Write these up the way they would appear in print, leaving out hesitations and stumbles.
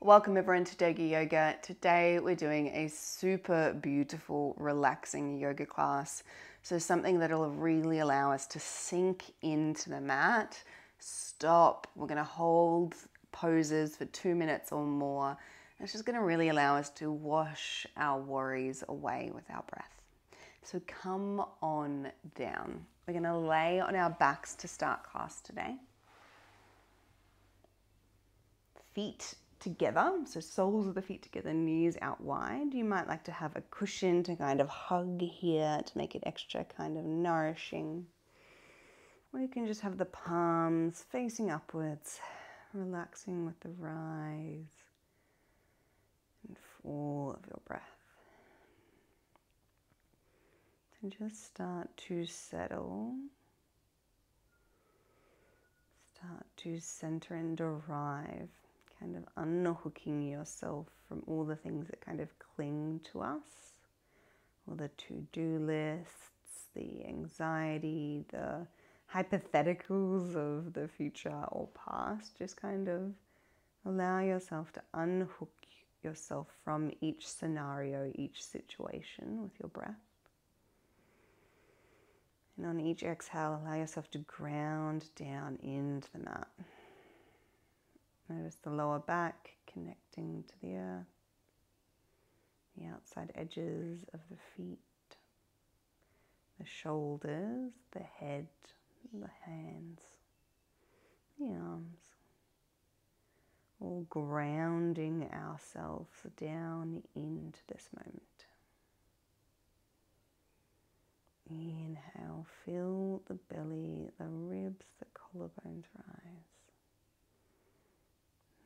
Welcome everyone to Doga Yoga. Today we're doing a super beautiful, relaxing yoga class. So something that'll really allow us to sink into the mat, stop. We're going to hold poses for 2 minutes or more. It's just going to really allow us to wash our worries away with our breath. So come on down. We're going to lay on our backs to start class today. Feet together, so soles of the feet together, knees out wide. You might like to have a cushion to kind of hug here to make it extra kind of nourishing. Or you can just have the palms facing upwards, relaxing with the rise and fall of your breath. And just start to settle. Start to center and derive. Kind of unhooking yourself from all the things that kind of cling to us, all the to-do lists, the anxiety, the hypotheticals of the future or past. Just kind of allow yourself to unhook yourself from each scenario, each situation with your breath. And on each exhale, allow yourself to ground down into the mat. Notice the lower back connecting to the earth, the outside edges of the feet, the shoulders, the head, the hands, the arms, all grounding ourselves down into this moment. Inhale, fill the belly, the ribs, the collarbones rise.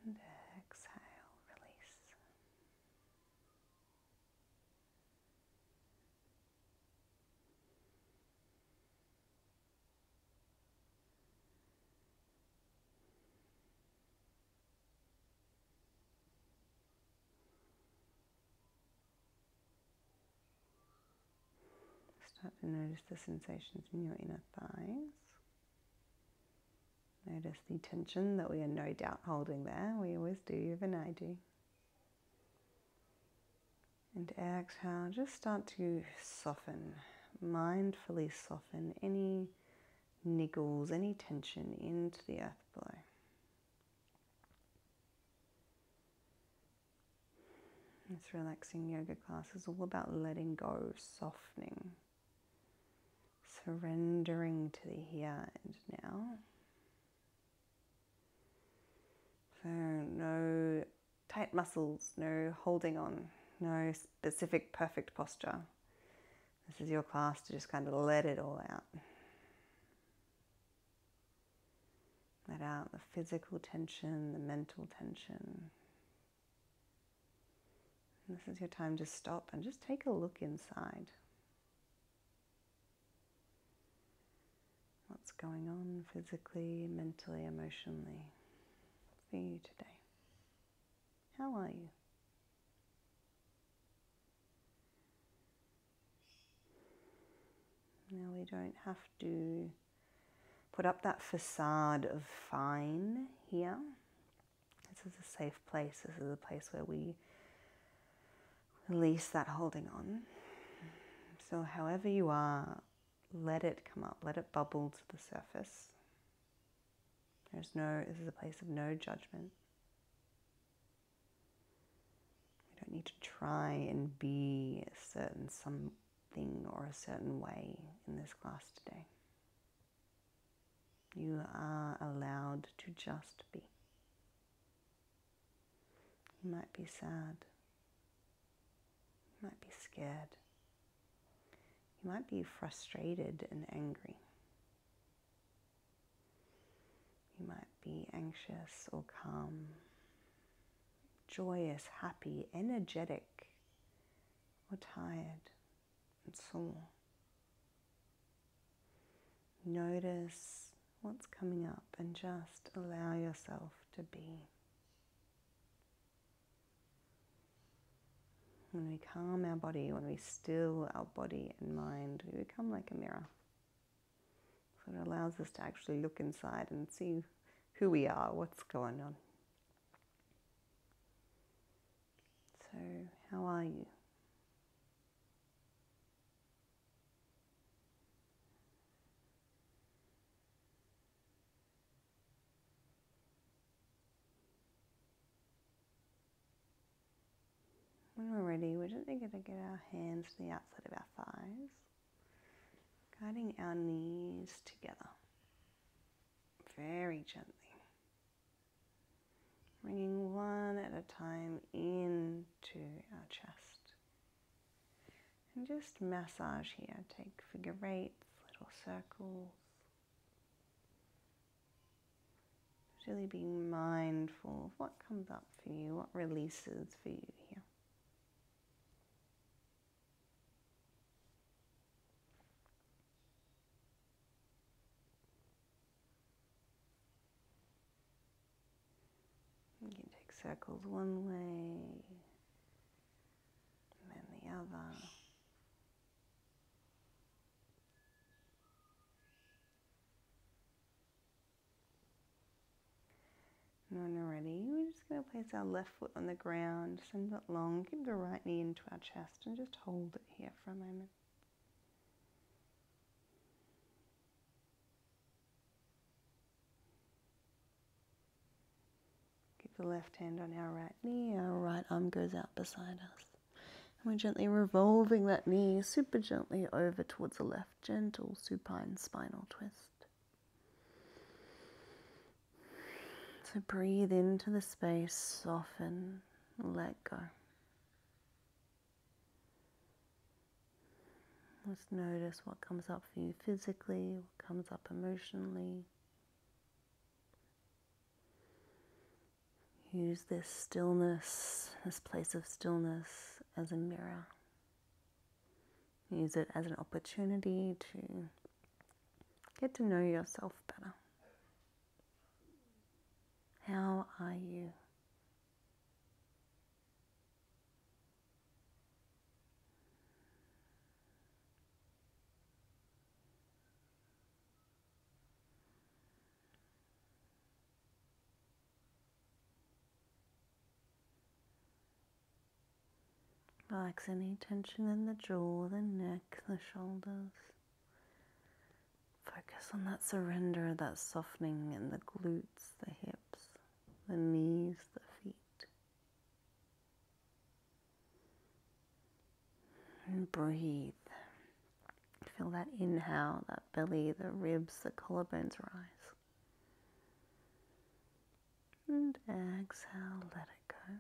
And exhale, release. Start to notice the sensations in your inner thighs. Notice the tension that we are no doubt holding there. We always do, even I do. And exhale, just start to soften, mindfully soften any niggles, any tension into the earth below. This relaxing yoga class is all about letting go, softening, surrendering to the here and now. So no tight muscles, no holding on, no specific perfect posture. This is your class to just kind of let it all out. Let out the physical tension, the mental tension. And this is your time to stop and just take a look inside. What's going on physically, mentally, emotionally for you today? How are you? Now we don't have to put up that facade of fine here. This is a safe place. This is a place where we release that holding on. So however you are, let it come up. Let it bubble to the surface. This is a place of no judgment. We don't need to try and be a certain something or a certain way in this class today. You are allowed to just be. You might be sad. You might be scared. You might be frustrated and angry. You might be anxious or calm, joyous, happy, energetic, or tired and sore. Notice what's coming up and just allow yourself to be. When we calm our body, when we still our body and mind, we become like a mirror. So it allows us to actually look inside and see who we are, what's going on. So, how are you? When we're ready, we're gently going to get our hands to the outside of our thighs, guiding our knees together very gently. Bringing one at a time into our chest. And just massage here. Take figure eights, little circles. Really being mindful of what comes up for you, what releases for you here. You can take circles one way, and then the other. And when we're ready, we're just going to place our left foot on the ground, send it long, keep the right knee into our chest, and just hold it here for a moment. Keep the left hand on our right knee, our right arm goes out beside us. And we're gently revolving that knee super gently over towards the left, gentle supine spinal twist. So breathe into the space, soften, let go. Just notice what comes up for you physically, what comes up emotionally. Use this stillness, this place of stillness as a mirror. Use it as an opportunity to get to know yourself better. How are you? Relax any tension in the jaw, the neck, the shoulders. Focus on that surrender, that softening in the glutes, the hips, the knees, the feet. And breathe. Feel that inhale, that belly, the ribs, the collarbones rise. And exhale, let it go.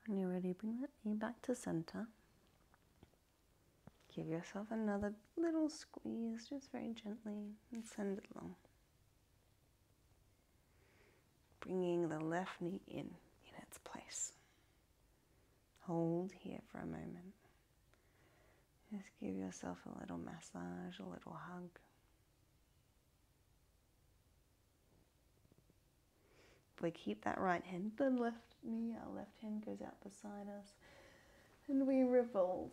When you're ready, bring that knee back to center. Give yourself another little squeeze, just very gently, and send it long. Bringing the left knee in its place. Hold here for a moment. Just give yourself a little massage, a little hug. If we keep that right hand, the left knee, our left hand goes out beside us, and we revolve.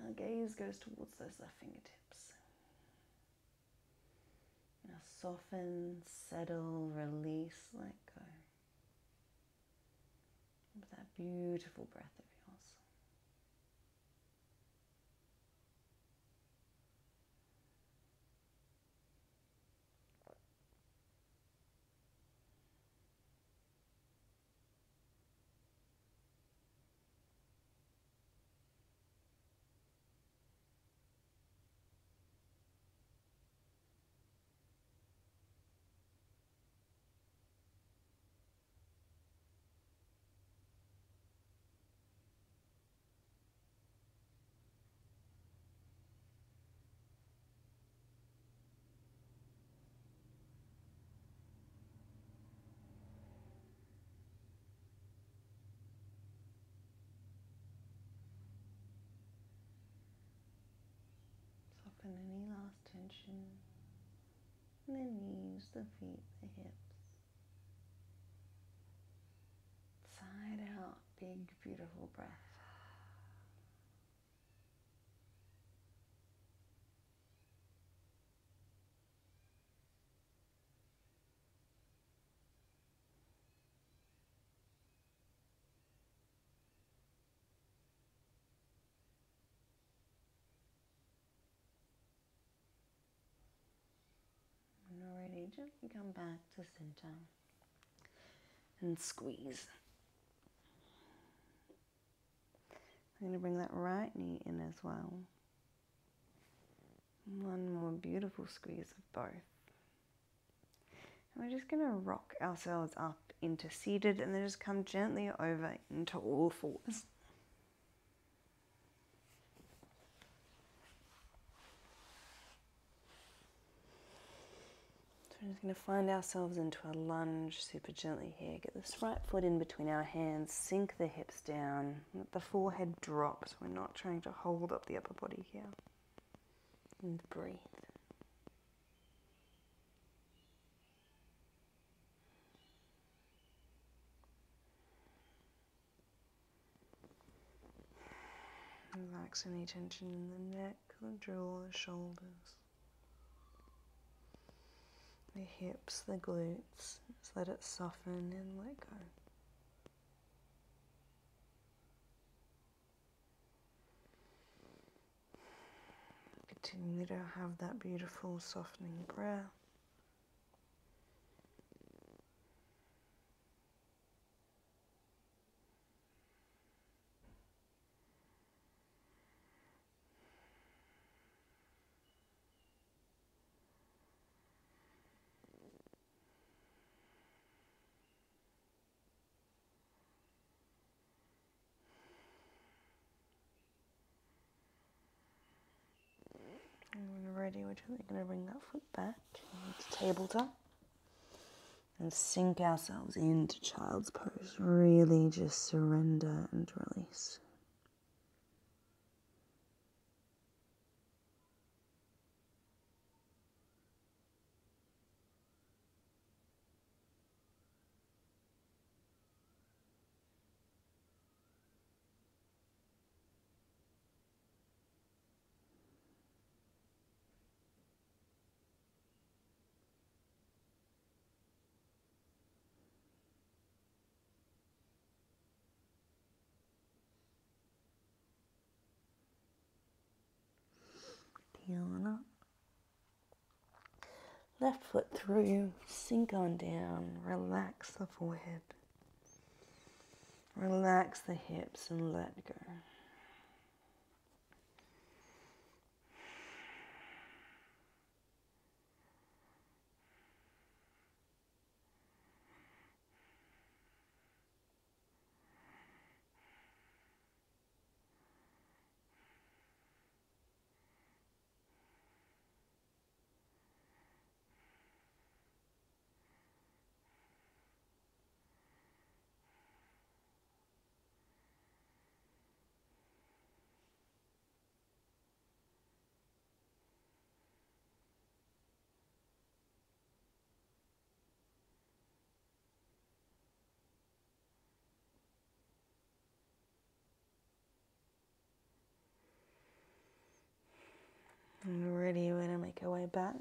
Our gaze goes towards those left fingertips. Now soften, settle, release, let go. With that beautiful breath of yours. Soften any last tension. the knees, the feet, the hips. Side out, big, beautiful breath. When you're ready, gently come back to center and squeeze. I'm going to bring that right knee in as well. One more beautiful squeeze of both. And we're just going to rock ourselves up into seated and then just come gently over into all fours. So we're just going to find ourselves into a lunge super gently here. Get this right foot in between our hands, sink the hips down, let the forehead drop so we're not trying to hold up the upper body here. And breathe. Relax any tension in the neck, the jaw, the shoulders, the hips, the glutes. Just let it soften and let go. Continue to have that beautiful softening breath. And when you're ready, we're gently going to bring that foot back into tabletop and sink ourselves into child's pose. Really just surrender and release. Peeling up. Left foot through, sink on down, relax the forehead. Relax the hips and let go. And ready, we're going to make our way back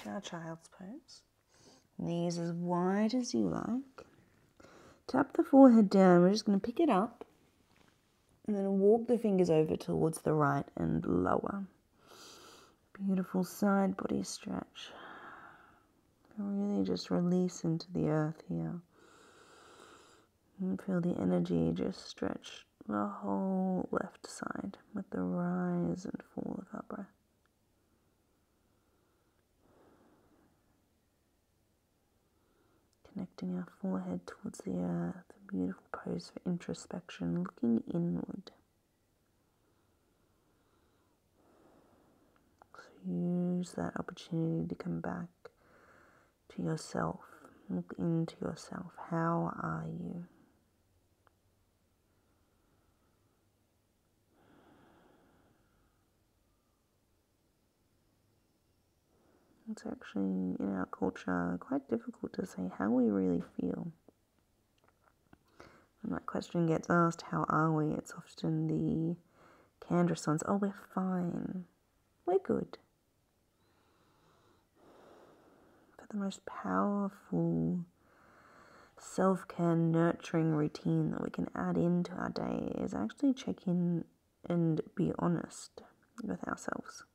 to our child's pose. Knees as wide as you like. Tap the forehead down. We're just going to pick it up and then walk the fingers over towards the right and lower. Beautiful side body stretch. Really just release into the earth here. And feel the energy just stretch the whole left side with the rise and fall of our breath. Connecting our forehead towards the earth, a beautiful pose for introspection, looking inward. So use that opportunity to come back to yourself, look into yourself. How are you? It's actually, in our culture, quite difficult to say how we really feel. When that question gets asked, how are we? It's often the canned response, oh, we're fine. We're good. But the most powerful self-care nurturing routine that we can add into our day is actually check in and be honest with ourselves.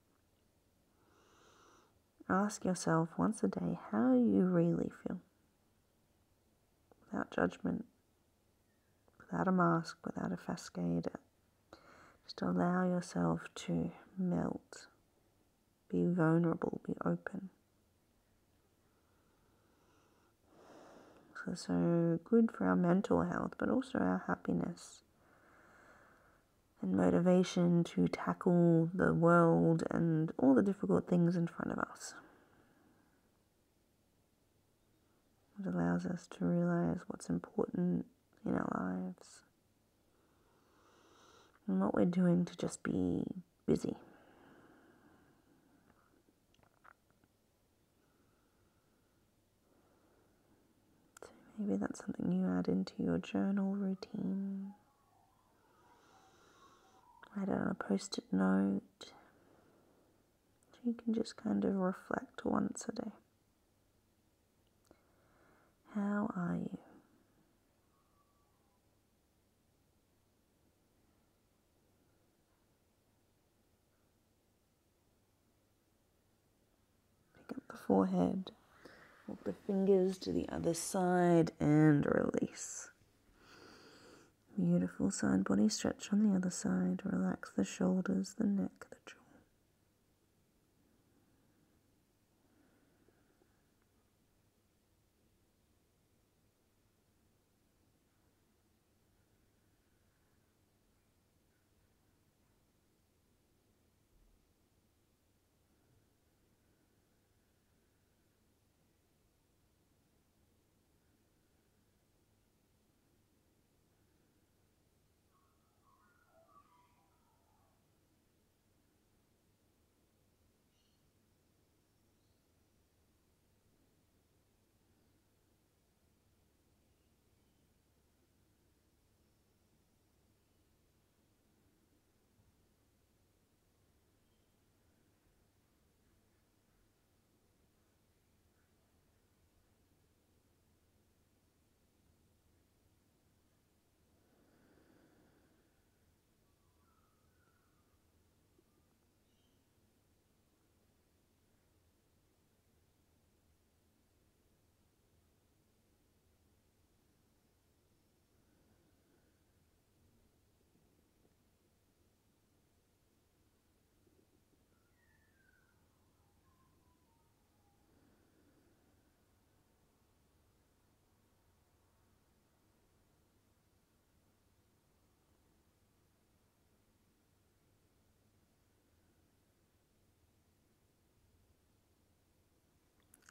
Ask yourself once a day how you really feel. Without judgment, without a mask, without a facade. Just allow yourself to melt. Be vulnerable, be open. So good for our mental health, but also our happiness and motivation to tackle the world and all the difficult things in front of us. It allows us to realize what's important in our lives and what we're doing to just be busy. So maybe that's something you add into your journal routine. Write it on a post-it note. So you can just kind of reflect once a day. How are you? Pick up the forehead, walk the fingers to the other side and release. Beautiful side body stretch on the other side. Relax the shoulders, the neck, the jaw.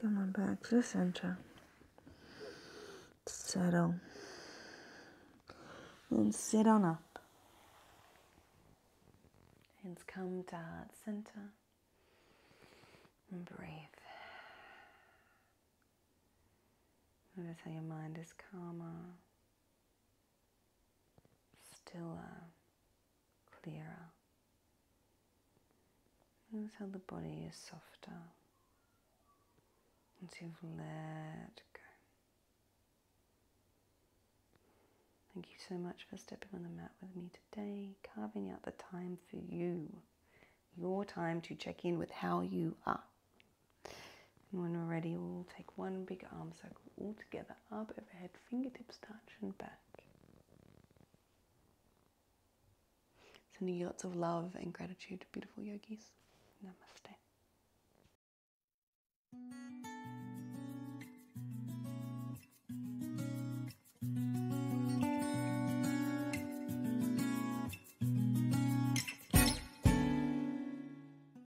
Come on back to the center. Settle. And sit on up. Hands come to heart center. And breathe. Notice how your mind is calmer, stiller, clearer. Notice how the body is softer. Once you've let go. Thank you so much for stepping on the mat with me today, carving out the time for you, your time to check in with how you are. And when we're ready, we'll take one big arm circle all together, up, overhead, fingertips touch and back. Sending you lots of love and gratitude, beautiful yogis. Namaste.